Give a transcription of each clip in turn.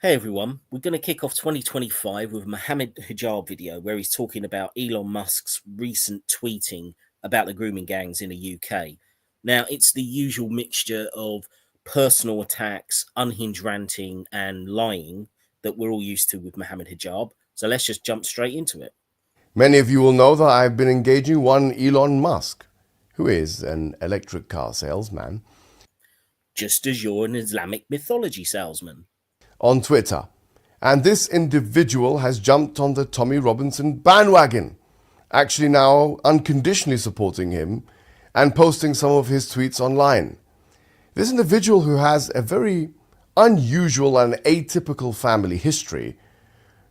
Hey everyone, we're going to kick off 2025 with Mohammed Hijab video where he's talking about Elon Musk's recent tweeting about the grooming gangs in the UK. Now, it's the usual mixture of personal attacks, unhinged ranting, and lying that we're all used to with Mohammed Hijab. So let's just jump straight into it. Many of you will know that I've been engaging one Elon Musk, who is an electric car salesman, Just as you're an Islamic mythology salesman. on Twitter. And this individual has jumped on the Tommy Robinson bandwagon, actually now unconditionally supporting him and posting some of his tweets online. This individual, who has a very unusual and atypical family history,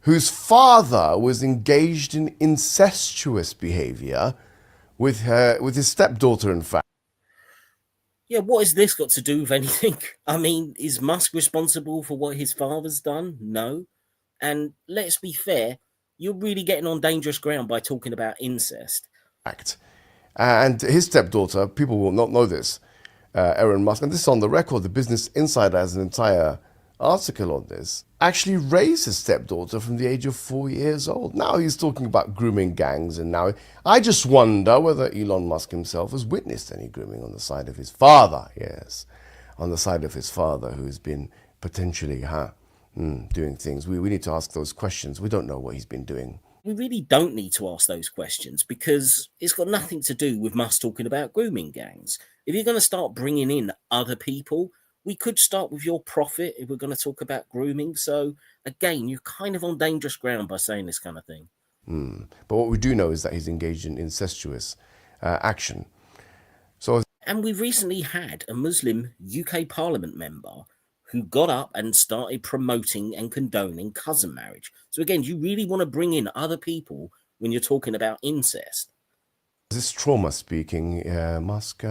whose father was engaged in incestuous behavior with his stepdaughter, in fact. Yeah, what has this got to do with anything? I mean, is Musk responsible for what his father's done? No. And let's be fair, you're really getting on dangerous ground by talking about incest. And his stepdaughter, people will not know this, Elon Musk, and this is on the record, the Business Insider has an entire article on this, actually raised his stepdaughter from the age of 4 years old. Now he's talking about grooming gangs, and now I just wonder whether Elon Musk himself has witnessed any grooming on the side of his father. Yes, on the side of his father, who's been potentially doing things. We need to ask those questions. We don't know what he's been doing. We really don't need to ask those questions because it's got nothing to do with Musk talking about grooming gangs. If you're going to start bringing in other people, we could start with your profit if we're going to talk about grooming. So again, you're kind of on dangerous ground by saying this kind of thing. But what we do know is that he's engaged in incestuous action. And we've recently had a Muslim UK Parliament member who got up and started promoting and condoning cousin marriage. So again, you really want to bring in other people when you're talking about incest. Is this trauma speaking, Musk?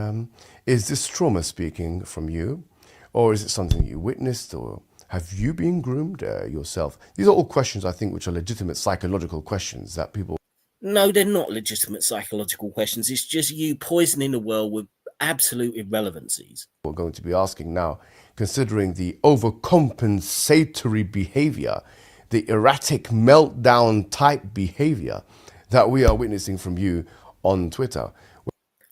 Is this trauma speaking from you? Or is it something you witnessed? Or have you been groomed yourself? These are all questions, I think, which are legitimate psychological questions that people... No, they're not legitimate psychological questions. It's just you poisoning the world with absolute irrelevancies. We're going to be asking now, considering the overcompensatory behavior, the erratic meltdown type behavior that we are witnessing from you on Twitter.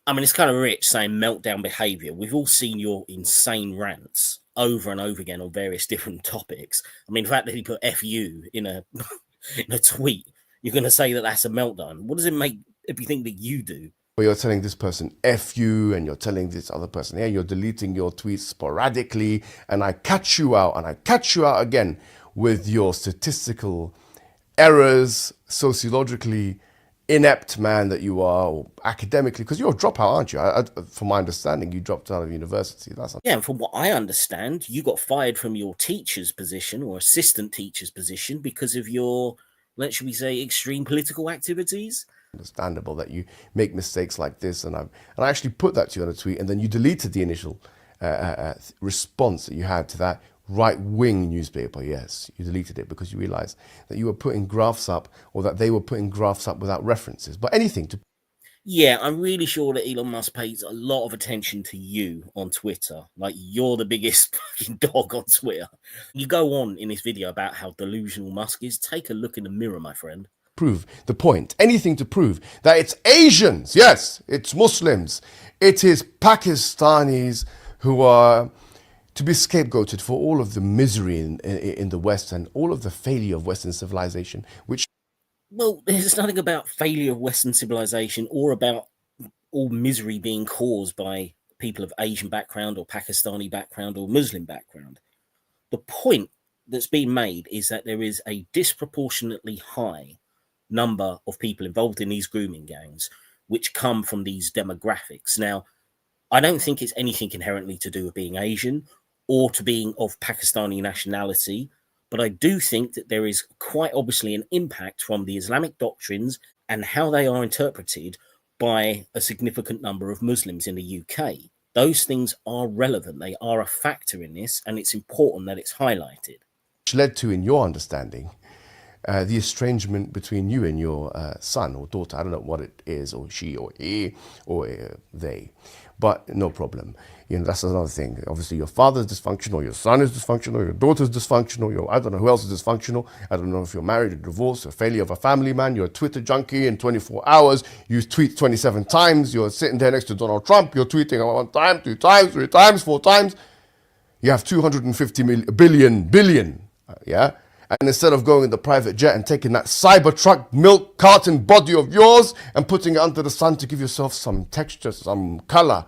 I mean, it's kind of rich saying meltdown behavior. We've all seen your insane rants over and over again on various different topics. I mean, the fact that he put "fu" in a in a tweet, you're going to say that that's a meltdown. What does it make everything that you do? Where you're telling this person F you, and you're telling this other person, you're deleting your tweets sporadically, and I catch you out, and I catch you out again with your statistical errors, sociologically inept man that you are, or academically, because you're a dropout, aren't you? From my understanding, you dropped out of university. Yeah, and from what I understand, you got fired from your teacher's position or assistant teacher's position because of your, let's we say, extreme political activities. Understandable that you make mistakes like this, and I actually put that to you on a tweet, and then you deleted the initial response that you had to that right-wing newspaper. Yes, you deleted it because you realized that you were putting graphs up, or that they were putting graphs up without references. But anything to... Yeah, I'm really sure that Elon Musk pays a lot of attention to you on Twitter. Like, you're the biggest fucking dog on Twitter. You go on in this video about how delusional Musk is. Take a look in the mirror, my friend. Prove the point, anything to prove that it's Asians, yes, it's Muslims, it is Pakistanis who are to be scapegoated for all of the misery in the West and all of the failure of Western civilization, which... Well, there's nothing about failure of Western civilization or about all misery being caused by people of Asian background or Pakistani background or Muslim background. The point that's being made is that there is a disproportionately high number of people involved in these grooming gangs which come from these demographics. Now, I don't think it's anything inherently to do with being Asian or to being of Pakistani nationality, but I do think that there is quite obviously an impact from the Islamic doctrines and how they are interpreted by a significant number of Muslims in the UK. Those things are relevant. They are a factor in this, and it's important that it's highlighted. Which led to, in your understanding, the estrangement between you and your son or daughter. I don't know what it is, or she or he or they, but no problem. That's another thing. Obviously, your father is dysfunctional, your son is dysfunctional, your daughter is dysfunctional, I don't know who else is dysfunctional. I don't know if you're married or divorced, a failure of a family man, you're a Twitter junkie in 24 hours, you tweet 27 times, you're sitting there next to Donald Trump, you're tweeting 1 time, 2 times, 3 times, 4 times. You have 250 billion, yeah? And instead of going in the private jet and taking that Cybertruck milk carton body of yours and putting it under the sun to give yourself some texture, some color.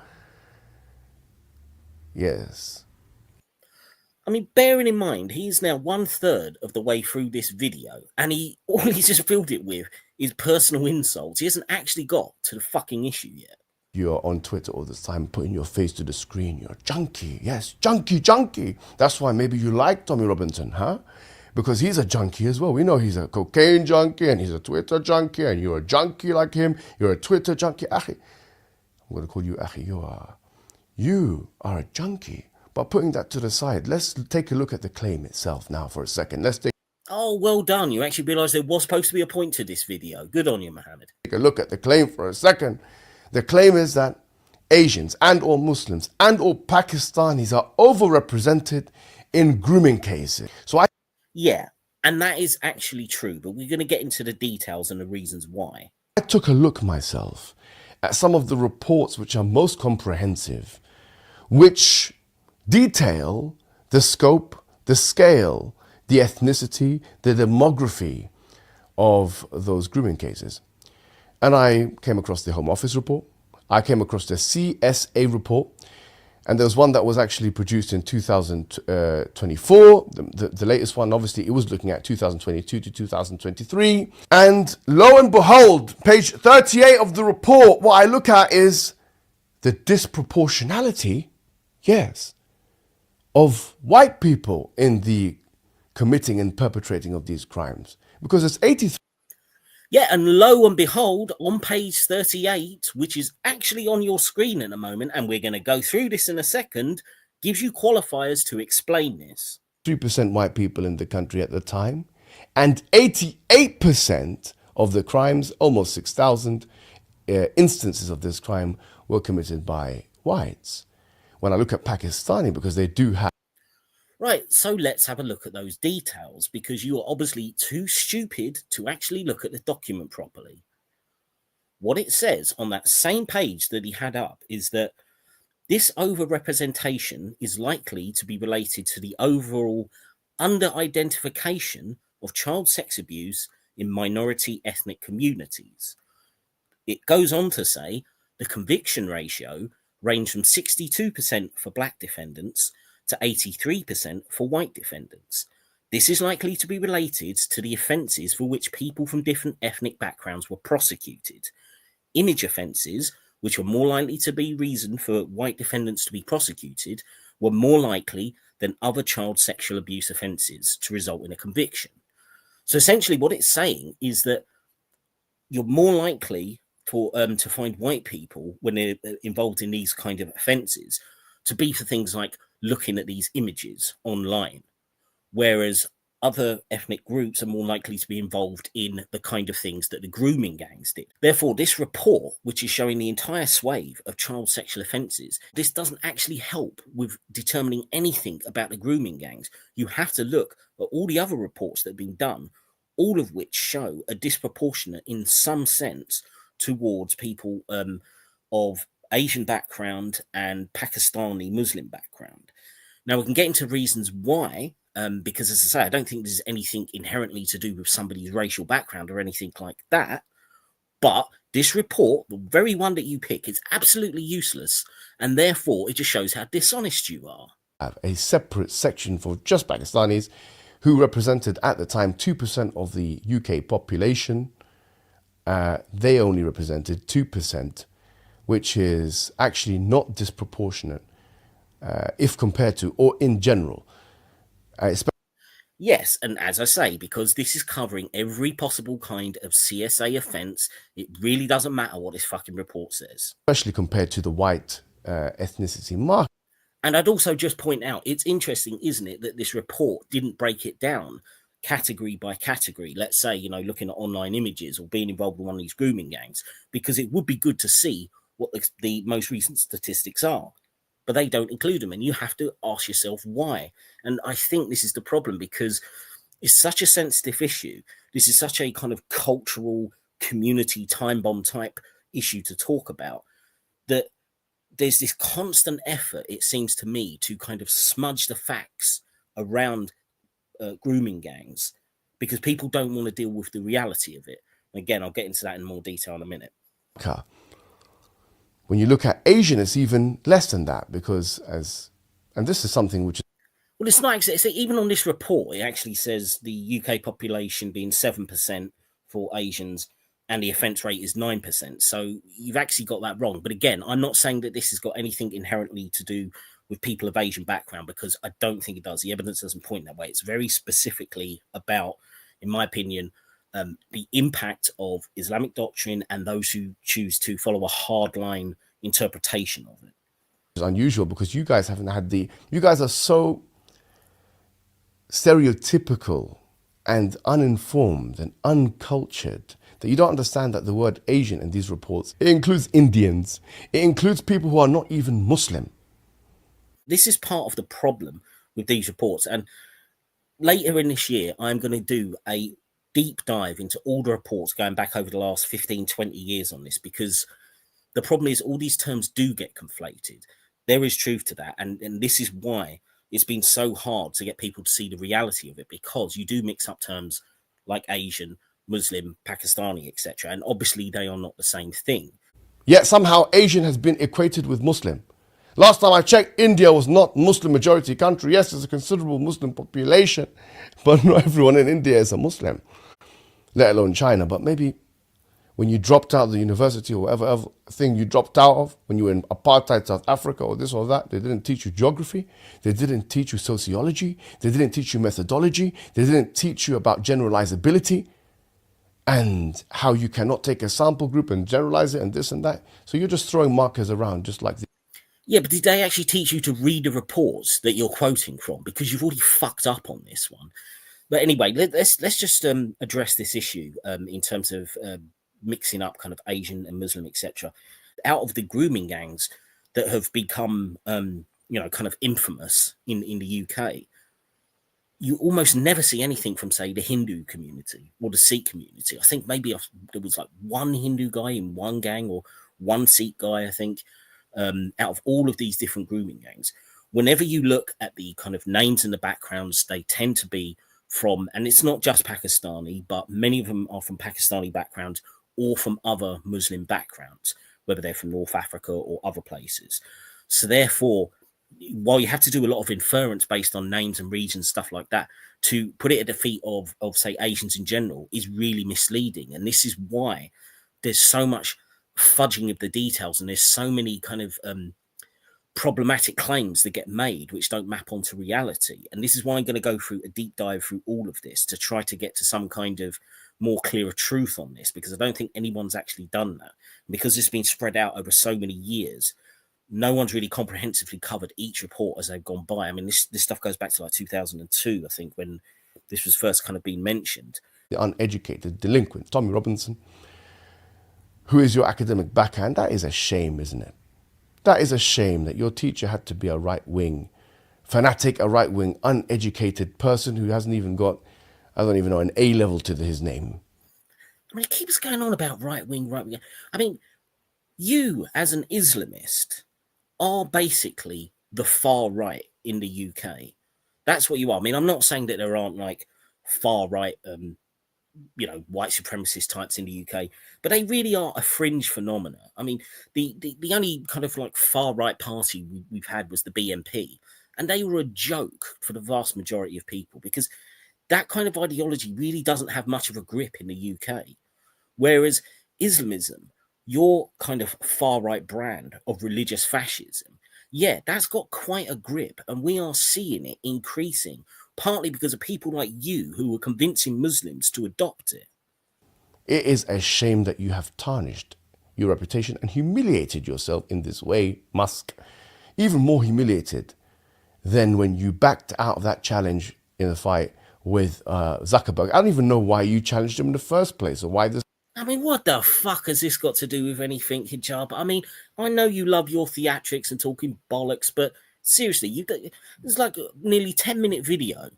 Yes. I mean, bearing in mind, he's now 1/3 of the way through this video, and all he's just filled it with is personal insults. He hasn't actually got to the fucking issue yet. You're on Twitter all the time, putting your face to the screen. You're a junkie. Yes, junkie. That's why maybe you like Tommy Robinson, huh? Because he's a junkie as well. We know he's a cocaine junkie and he's a Twitter junkie, and you're a junkie like him. You're a Twitter junkie. Akhi. I'm going to call you Akhi. You are a junkie. But putting that to the side, let's take a look at the claim itself now for a second. Let's take Oh, well done. You actually realised there was supposed to be a point to this video. Good on you, Mohammed. a look at the claim for a second. The claim is that Asians and or Muslims and or Pakistanis are overrepresented in grooming cases. Yeah, and that is actually true, but we're going to get into the details and the reasons why. I took a look myself at some of the reports which are most comprehensive, which detail the scope, the scale, the ethnicity, the demography of those grooming cases. And I came across the Home Office report. I came across the CSA report. And there was one that was actually produced in 2024. The latest one, obviously, it was looking at 2022 to 2023. And lo and behold, page 38 of the report, what I look at is the disproportionality, yes, of white people in the committing and perpetrating of these crimes. Because it's 83. Yeah, and lo and behold, on page 38, which is actually on your screen at the moment, and we're going to go through this in a second, gives you qualifiers to explain this. 3% white people in the country at the time, and 88% of the crimes, almost 6,000 instances of this crime, were committed by whites. When I look at Pakistani, because they do have. Right, so let's have a look at those details, because you are obviously too stupid to actually look at the document properly. What it says on that same page that he had up is that this overrepresentation is likely to be related to the overall under-identification of child sex abuse in minority ethnic communities. It goes on to say the conviction ratio ranged from 62% for black defendants to 83% for white defendants. This is likely to be related to the offences for which people from different ethnic backgrounds were prosecuted. Image offences, which were more likely to be reason for white defendants to be prosecuted, were more likely than other child sexual abuse offences to result in a conviction. So essentially what it's saying is that you're more likely to find white people when they're involved in these kind of offences to be for things like looking at these images online, whereas other ethnic groups are more likely to be involved in the kind of things that the grooming gangs did. Therefore, this report, which is showing the entire swathe of child sexual offences, this doesn't actually help with determining anything about the grooming gangs. You have to look at all the other reports that have been done, all of which show a disproportionate, in some sense, towards people of Asian background and Pakistani Muslim background. Now, we can get into reasons why, because as I say, I don't think there's anything inherently to do with somebody's racial background or anything like that. But this report, the very one that you pick, is absolutely useless. And therefore, it just shows how dishonest you are. Have a separate section for just Pakistanis, who represented at the time 2% of the UK population. They only represented 2%. Which is actually not disproportionate if compared to, or in general. Yes, and as I say, because this is covering every possible kind of CSA offence, it really doesn't matter what this fucking report says. Especially compared to the white ethnicity mark. And I'd also just point out, it's interesting, isn't it, that this report didn't break it down category by category, let's say, looking at online images or being involved in one of these grooming gangs, because it would be good to see what the most recent statistics are. But they don't include them, and you have to ask yourself why. And I think this is the problem, because it's such a sensitive issue. This is such a kind of cultural community time bomb type issue to talk about, that there's this constant effort, it seems to me, to kind of smudge the facts around grooming gangs, because people don't want to deal with the reality of it. Again, I'll get into that in more detail in a minute. When you look at Asian, it's even less than that, because and this is something which is... Well, it's not actually, even on this report, it actually says the UK population being 7% for Asians, and the offence rate is 9%. So you've actually got that wrong. But again, I'm not saying that this has got anything inherently to do with people of Asian background, because I don't think it does. The evidence doesn't point that way. It's very specifically about, in my opinion, the impact of Islamic doctrine and those who choose to follow a hardline interpretation of it. It's unusual, because you guys haven't had you guys are so stereotypical and uninformed and uncultured that you don't understand that the word Asian in these reports, it includes Indians, it includes people who are not even Muslim. This is part of the problem with these reports. And later in this year, I'm going to do a deep dive into all the reports going back over the last 15, 20 years on this, because the problem is all these terms do get conflated. There is truth to that. And this is why it's been so hard to get people to see the reality of it, because you do mix up terms like Asian, Muslim, Pakistani, etc. And obviously they are not the same thing. Yet somehow Asian has been equated with Muslim. Last time I checked, India was not Muslim majority country. Yes, there's a considerable Muslim population, but not everyone in India is a Muslim, let alone China. But maybe when you dropped out of the university or whatever thing you dropped out of, when you were in apartheid South Africa or this or that, they didn't teach you geography, they didn't teach you sociology, they didn't teach you methodology, they didn't teach you about generalizability and how you cannot take a sample group and generalize it and this and that. So you're just throwing markers around just like this. Yeah, but did they actually teach you to read the reports that you're quoting from? Because you've already fucked up on this one. But anyway, let's just address this issue in terms of mixing up kind of Asian and Muslim, etc. Out of the grooming gangs that have become, kind of infamous in the UK, you almost never see anything from, say, the Hindu community or the Sikh community. I think maybe there was like one Hindu guy in one gang or one Sikh guy, I think. Out of all of these different grooming gangs, whenever you look at the kind of names and the backgrounds, they tend to be from, and it's not just Pakistani, but many of them are from Pakistani backgrounds or from other Muslim backgrounds, whether they're from North Africa or other places. So therefore, while you have to do a lot of inference based on names and regions, stuff like that, to put it at the feet of say, Asians in general is really misleading. And this is why there's so much fudging of the details, and there's so many kind of problematic claims that get made which don't map onto reality. And this is why I'm going to go through a deep dive through all of this to try to get to some kind of more clearer truth on this, because I don't think anyone's actually done that. And because it's been spread out over so many years, no one's really comprehensively covered each report as they've gone by. I mean, this stuff goes back to like 2002, I think, when this was first kind of being mentioned. The uneducated delinquent, Tommy Robinson, who is your academic backhand. That is a shame, isn't it? That is a shame that your teacher had to be a right-wing fanatic, a right-wing uneducated person who hasn't even got, I don't even know, an A level to his name. I mean, it keeps going on about right-wing. I mean, you as an Islamist are basically the far right in the UK. That's what you are. I mean, I'm not saying that there aren't like far right white supremacist types in the UK, but they really are a fringe phenomena. I mean, the only kind of like far right party we've had was the BNP, and they were a joke for the vast majority of people, because that kind of ideology really doesn't have much of a grip in the UK. Whereas Islamism, your kind of far right brand of religious fascism, yeah, that's got quite a grip, and we are seeing it increasing, partly because of people like you who were convincing Muslims to adopt it. It is a shame that you have tarnished your reputation and humiliated yourself in this way, Musk. Even more humiliated than when you backed out of that challenge in the fight with Zuckerberg. I don't even know why you challenged him in the first place, or why this. I mean, what the fuck has this got to do with anything, Hijab? I mean, I know you love your theatrics and talking bollocks, but seriously, it's like a nearly 10-minute video,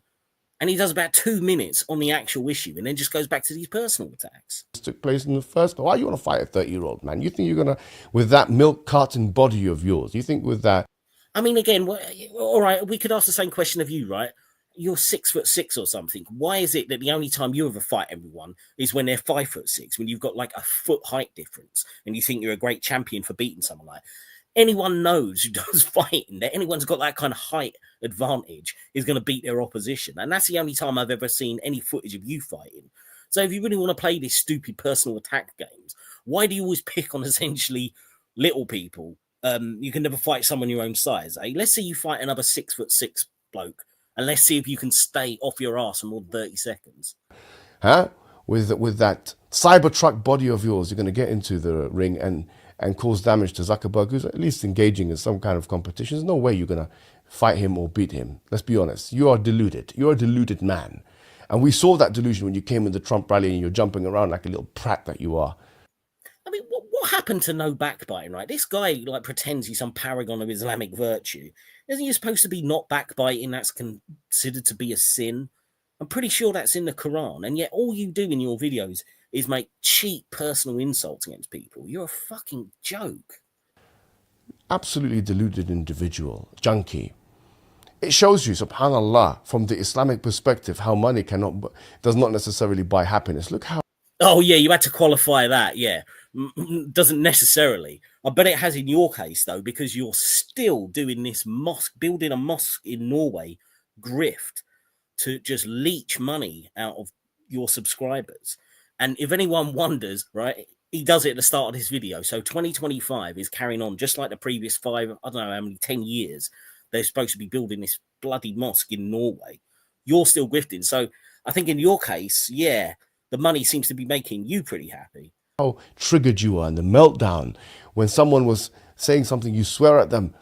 and he does about 2 minutes on the actual issue, and then just goes back to these personal attacks. Took place in the first place. Why you want to fight a 30-year-old man? You think you're gonna, with that milk carton body of yours? You think with that? I mean, again, all right, we could ask the same question of you, right? You're 6'6" or something. Why is it that the only time you ever fight everyone is when they're 5'6", when you've got like a foot height difference, and you think you're a great champion for beating someone like? Anyone knows who does fighting that anyone's got that kind of height advantage is going to beat their opposition, and that's the only time I've ever seen any footage of you fighting. So if you really want to play this stupid personal attack games, why do you always pick on essentially little people? You can never fight someone your own size. Eh? Let's say you fight another 6'6" bloke, and let's see if you can stay off your ass for more than 30 seconds. Huh? With that Cybertruck body of yours, you're going to get into the ring and cause damage to Zuckerberg, who's at least engaging in some kind of competition. There's no way you're going to fight him or beat him. Let's be honest. You are deluded. You're a deluded man. And we saw that delusion when you came in the Trump rally and you're jumping around like a little prat that you are. I mean, what happened to no backbiting, right? This guy like pretends he's some paragon of Islamic virtue. Isn't he supposed to be not backbiting? That's considered to be a sin. I'm pretty sure that's in the Quran. And yet all you do in your videos is make cheap personal insults against people. You're a fucking joke. Absolutely deluded individual, junkie. It shows you, subhanallah, from the Islamic perspective, how money does not necessarily buy happiness. Look how. Oh, yeah, you had to qualify that, yeah. Doesn't necessarily. I bet it has in your case, though, because you're still doing this building a mosque in Norway grift to just leech money out of your subscribers. And if anyone wonders, right, he does it at the start of this video. So 2025 is carrying on just like the previous 5, I don't know how many, 10 years. They're supposed to be building this bloody mosque in Norway. You're still grifting. So I think in your case, yeah, the money seems to be making you pretty happy. How triggered you are and the meltdown when someone was saying something, you swear at them.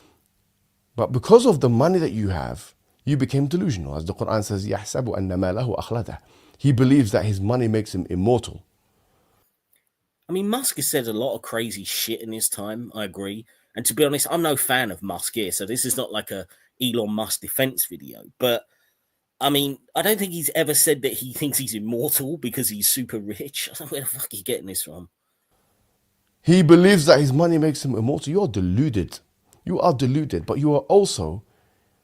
But because of the money that you have, you became delusional. As the Quran says, يَحْسَبُ أَنَّ مَالَهُ أَخْلَدَهُ. He believes that his money makes him immortal. I mean, Musk has said a lot of crazy shit in his time, I agree. And to be honest, I'm no fan of Musk here, so this is not like a Elon Musk defense video. But, I mean, I don't think he's ever said that he thinks he's immortal because he's super rich. I don't know where the fuck he's getting this from. He believes that his money makes him immortal. You're deluded. You are deluded, but you are also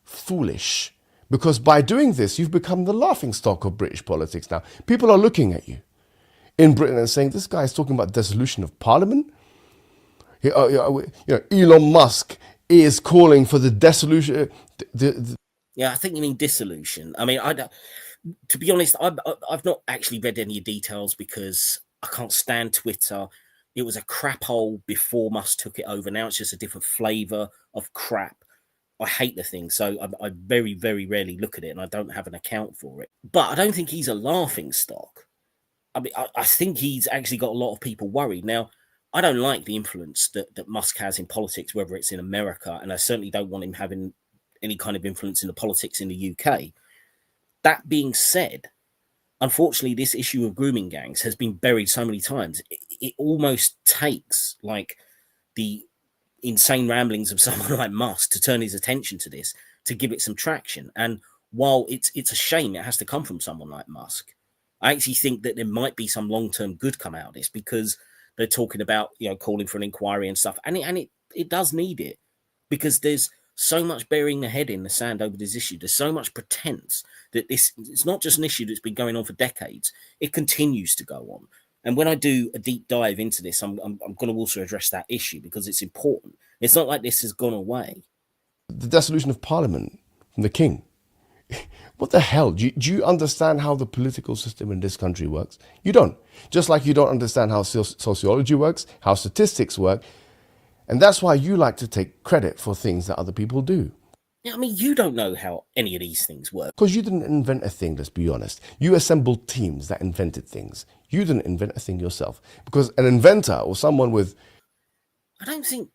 foolish. Because by doing this, you've become the laughingstock of British politics now. People are looking at you in Britain and saying, this guy is talking about dissolution of parliament. Elon Musk is calling for the dissolution. Yeah, I think you mean dissolution. I mean, to be honest, I've not actually read any details because I can't stand Twitter. It was a crap hole before Musk took it over. Now it's just a different flavour of crap. I hate the thing, so I very, very rarely look at it, and I don't have an account for it. But I don't think he's a laughing stock. I mean, I think he's actually got a lot of people worried. Now, I don't like the influence that Musk has in politics, whether it's in America, and I certainly don't want him having any kind of influence in the politics in the UK. That being said, unfortunately, this issue of grooming gangs has been buried so many times. It almost takes like the insane ramblings of someone like Musk to turn his attention to this, to give it some traction. And while it's a shame it has to come from someone like Musk, I actually think that there might be some long-term good come out of this, because they're talking about, calling for an inquiry and stuff. And it does need it, because there's so much burying the head in the sand over this issue. There's so much pretense that it's not just an issue that's been going on for decades. It continues to go on. And when I do a deep dive into this, I'm going to also address that issue because it's important. It's not like this has gone away. The dissolution of parliament from the king. What the hell? Do you understand how the political system in this country works? You don't. Just like you don't understand how sociology works, how statistics work. And that's why you like to take credit for things that other people do. Yeah, I mean, you don't know how any of these things work. Because you didn't invent a thing, let's be honest. You assembled teams that invented things. You didn't invent a thing yourself. Because an inventor or someone with... I don't think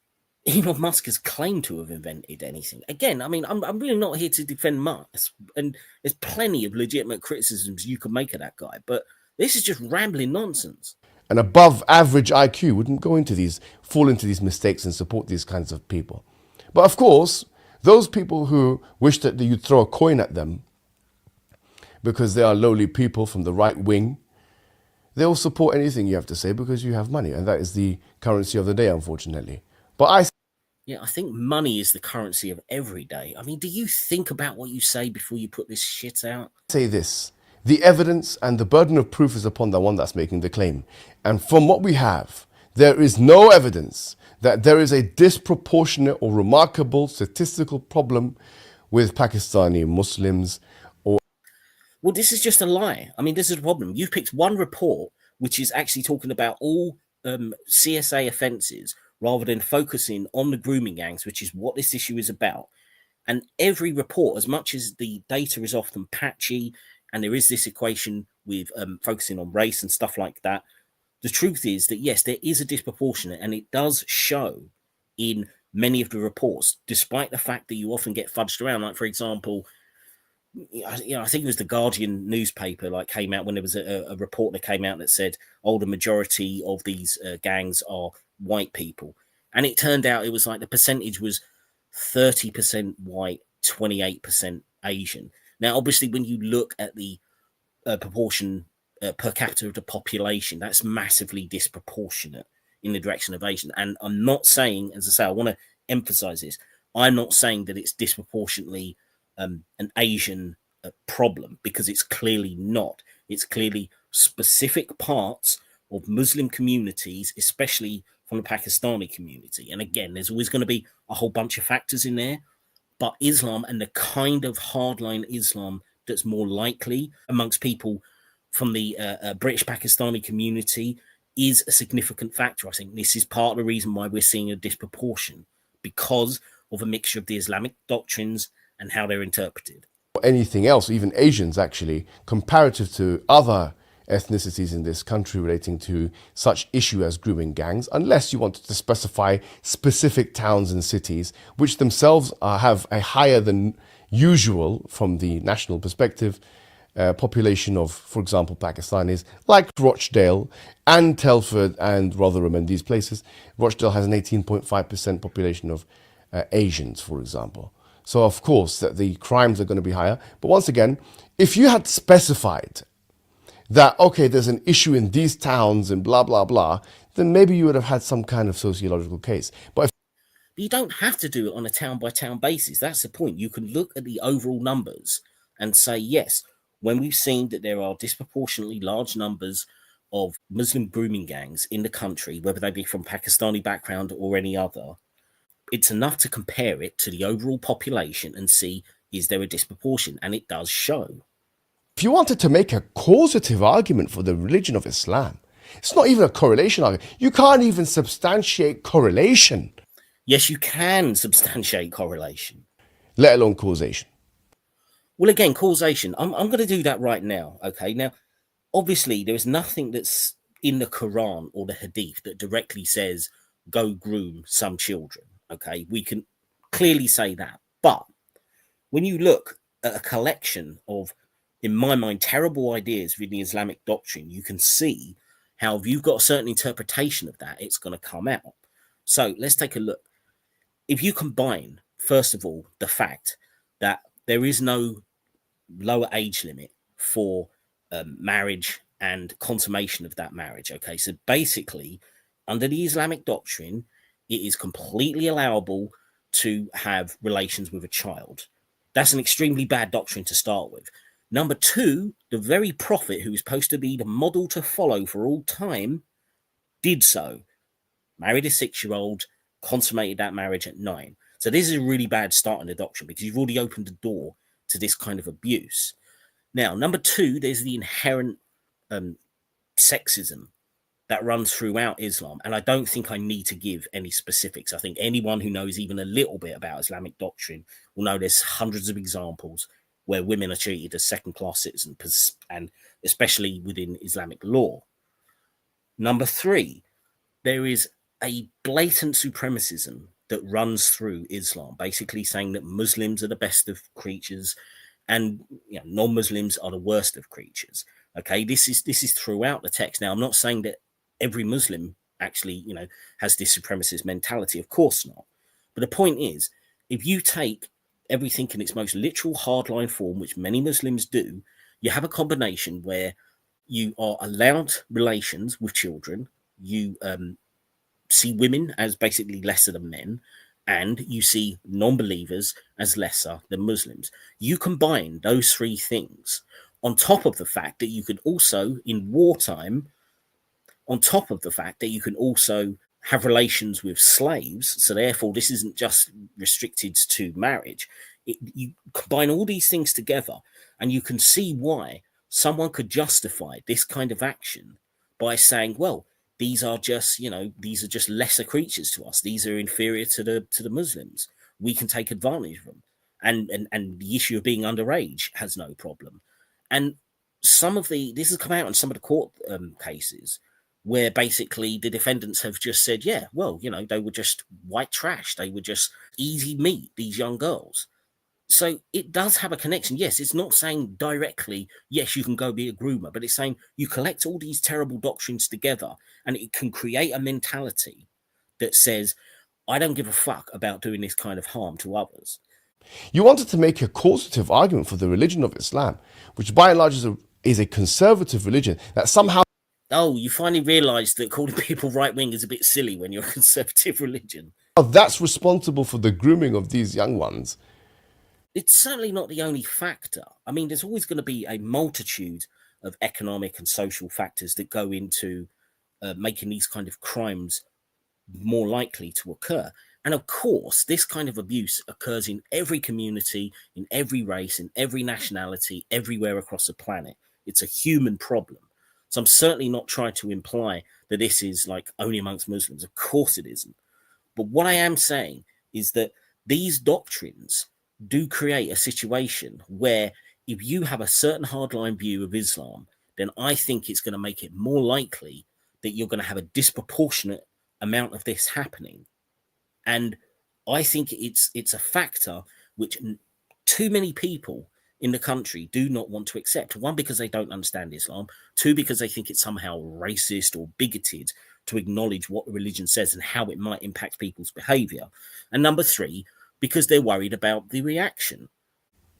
Elon Musk has claimed to have invented anything. Again, I mean, I'm really not here to defend Musk, and there's plenty of legitimate criticisms you can make of that guy, but this is just rambling nonsense. An above average IQ wouldn't fall into these mistakes and support these kinds of people. But of course, those people who wish that you'd throw a coin at them because they are lowly people from the right wing, they will support anything you have to say because you have money, and that is the currency of the day, unfortunately. But I think money is the currency of every day. I mean, do you think about what you say before you put this shit out? say this: the evidence and the burden of proof is upon the one that's making the claim. And from what we have, there is no evidence that there is a disproportionate or remarkable statistical problem with Pakistani Muslims. Well, this is just a lie. I mean, this is a problem. You've picked one report which is actually talking about all CSA offences rather than focusing on the grooming gangs, which is what this issue is about. And every report, as much as the data is often patchy and there is this equation with focusing on race and stuff like that, the truth is that, yes, there is a disproportionate, and it does show in many of the reports, despite the fact that you often get fudged around. Like, for example, I think it was the Guardian newspaper came out when there was a report that came out that said, oh, the majority of these gangs are white people. And it turned out it was like the percentage was 30% white, 28% Asian. Now, obviously, when you look at the proportion per capita of the population, that's massively disproportionate in the direction of Asian. And I'm not saying, as I say, I want to emphasize this, I'm not saying that it's disproportionately an Asian problem, because it's clearly not. It's clearly specific parts of Muslim communities, especially from the Pakistani community. And again, there's always going to be a whole bunch of factors in there, but Islam and the kind of hardline Islam that's more likely amongst people from the British Pakistani community is a significant factor. I think this is part of the reason why we're seeing a disproportion, because of a mixture of the Islamic doctrines and how they're interpreted. Anything else, even Asians actually, comparative to other ethnicities in this country relating to such issue as grooming gangs, unless you wanted to specify specific towns and cities, which themselves have a higher than usual, from the national perspective, population of, for example, Pakistanis, like Rochdale and Telford and Rotherham and these places. Rochdale has an 18.5% population of Asians, for example. So, of course, that the crimes are going to be higher. But once again, if you had specified that, okay, there's an issue in these towns and blah, blah, blah, then maybe you would have had some kind of sociological case. But you don't have to do it on a town-by-town basis. That's the point. You can look at the overall numbers and say, yes, when we've seen that there are disproportionately large numbers of Muslim grooming gangs in the country, whether they be from Pakistani background or any other, it's enough to compare it to the overall population and see, is there a disproportion? And it does show. If you wanted to make a causative argument for the religion of Islam, it's not even a correlation argument. You can't even substantiate correlation. Yes, you can substantiate correlation, let alone causation. Well, again, causation. I'm going to do that right now. Okay. Now, obviously, there is nothing that's in the Quran or the Hadith that directly says, go groom some children. Okay. We can clearly say that. But when you look at a collection of, in my mind, terrible ideas within the Islamic doctrine, you can see how, if you've got a certain interpretation of that, it's going to come out. So let's take a look. If you combine, first of all, the fact that there is no lower age limit for marriage and consummation of that marriage. Okay, so basically, under the Islamic doctrine, it is completely allowable to have relations with a child. That's an extremely bad doctrine to start with. Number two, the very prophet who is supposed to be the model to follow for all time did so. Married a 6-year-old, consummated that marriage at 9. So this is a really bad start in the doctrine, because you've already opened the door to this kind of abuse. Now, number two, there's the inherent sexism that runs throughout Islam. And I don't think I need to give any specifics. I think anyone who knows even a little bit about Islamic doctrine will know there's hundreds of examples where women are treated as second-class citizens, and especially within Islamic law. Number three, there is a blatant supremacism that runs through Islam, basically saying that Muslims are the best of creatures and non-Muslims are the worst of creatures. Okay, this is throughout the text. Now, I'm not saying that every Muslim actually, has this supremacist mentality. Of course not. But the point is, if you take everything in its most literal hardline form, which many Muslims do, you have a combination where you are allowed relations with children, you see women as basically lesser than men, and you see non-believers as lesser than Muslims. You combine those three things on top of the fact that you could also, in wartime, on top of the fact that you can also have relations with slaves. So therefore, this isn't just restricted to marriage. You combine all these things together and you can see why someone could justify this kind of action by saying, well, these are just lesser creatures to us. These are inferior to the Muslims. We can take advantage of them. And the issue of being underage has no problem. And this has come out in some of the court cases where basically the defendants have just said, yeah, well, they were just white trash. They were just easy meat, these young girls. So it does have a connection. Yes, it's not saying directly, yes, you can go be a groomer, but it's saying you collect all these terrible doctrines together and it can create a mentality that says, I don't give a fuck about doing this kind of harm to others. You wanted to make a causative argument for the religion of Islam, which by and large is a conservative religion that somehow... Oh, you finally realised that calling people right-wing is a bit silly when you're a conservative religion. That's responsible for the grooming of these young ones. It's certainly not the only factor. I mean, there's always going to be a multitude of economic and social factors that go into making these kind of crimes more likely to occur. And of course, this kind of abuse occurs in every community, in every race, in every nationality, everywhere across the planet. It's a human problem. So I'm certainly not trying to imply that this is like only amongst Muslims. Of course it isn't. But what I am saying is that these doctrines do create a situation where if you have a certain hardline view of Islam, then I think it's going to make it more likely that you're going to have a disproportionate amount of this happening. And I think it's a factor which too many people in the country do not want to accept. One, because they don't understand Islam. Two, because they think it's somehow racist or bigoted to acknowledge what the religion says and how it might impact people's behavior. And number three, because they're worried about the reaction.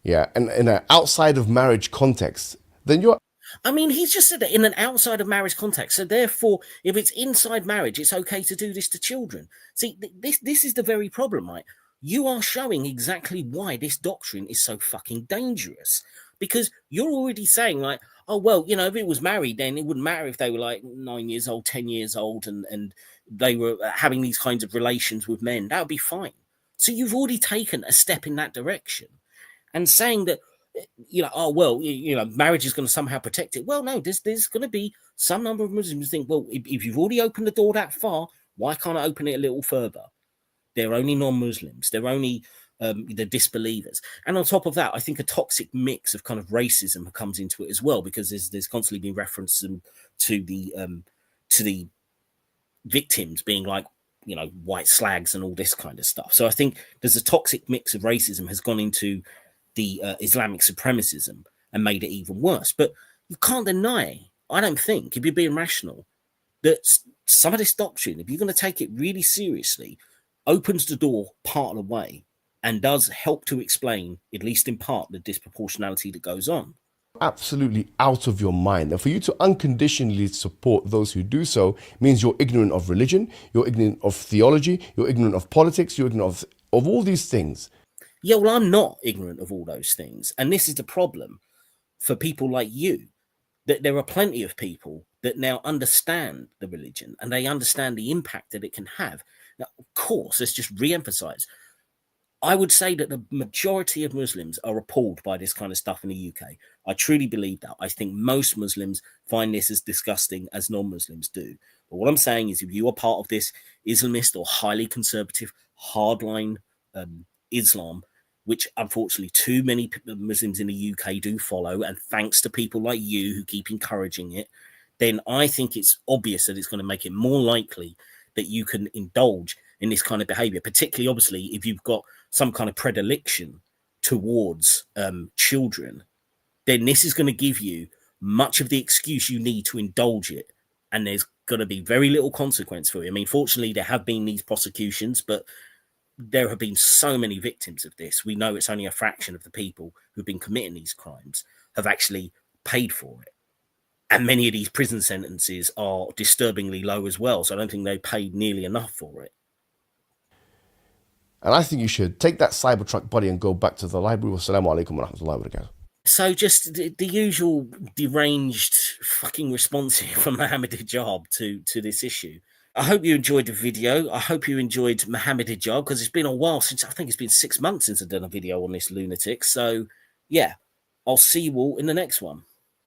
Yeah, and in an outside of marriage context, then you're... I mean, he's just said that in an outside of marriage context. So therefore, if it's inside marriage, it's okay to do this to children. See, this is the very problem, right? You are showing exactly why this doctrine is so fucking dangerous. Because you're already saying like, oh, well, if it was married, then it wouldn't matter if they were like 9 years old, 10 years old, and they were having these kinds of relations with men. That would be fine. So you've already taken a step in that direction. And saying that, marriage is going to somehow protect it. Well, no, there's going to be some number of Muslims who think, well, if you've already opened the door that far, why can't I open it a little further? They're only non-Muslims. They're only the disbelievers. And on top of that, I think a toxic mix of kind of racism comes into it as well, because there's constantly been reference to the victims being like, white slags and all this kind of stuff. So I think there's a toxic mix of racism has gone into the Islamic supremacism and made it even worse. But you can't deny, I don't think, if you're being rational, that some of this doctrine, if you're going to take it really seriously, opens the door part of the way and does help to explain, at least in part, the disproportionality that goes on. Absolutely out of your mind. And for you to unconditionally support those who do so means you're ignorant of religion, you're ignorant of theology, you're ignorant of politics, you're ignorant of all these things. Yeah, well, I'm not ignorant of all those things. And this is the problem for people like you, that there are plenty of people that now understand the religion and they understand the impact that it can have. Now, of course, let's just re-emphasize, I would say that the majority of Muslims are appalled by this kind of stuff in the UK. I truly believe that. I think most Muslims find this as disgusting as non-Muslims do. But what I'm saying is, if you are part of this Islamist or highly conservative, hardline Islam, which unfortunately too many Muslims in the UK do follow, and thanks to people like you who keep encouraging it, then I think it's obvious that it's going to make it more likely that you can indulge in this kind of behavior, particularly obviously if you've got some kind of predilection towards children, then this is going to give you much of the excuse you need to indulge it. And there's going to be very little consequence for you. I mean, fortunately, there have been these prosecutions, but there have been so many victims of this. We know it's only a fraction of the people who've been committing these crimes have actually paid for it. And many of these prison sentences are disturbingly low as well. So I don't think they paid nearly enough for it. And I think you should take that Cybertruck buddy and go back to the library. Wassalamu alaikum wa rahmatullahi wa barakatuh. So just the usual deranged fucking response here from Mohammed Hijab to this issue. I hope you enjoyed the video. I hope you enjoyed Mohammed Hijab, because it's been a while since, I think it's been 6 months since I've done a video on this lunatic. So yeah, I'll see you all in the next one.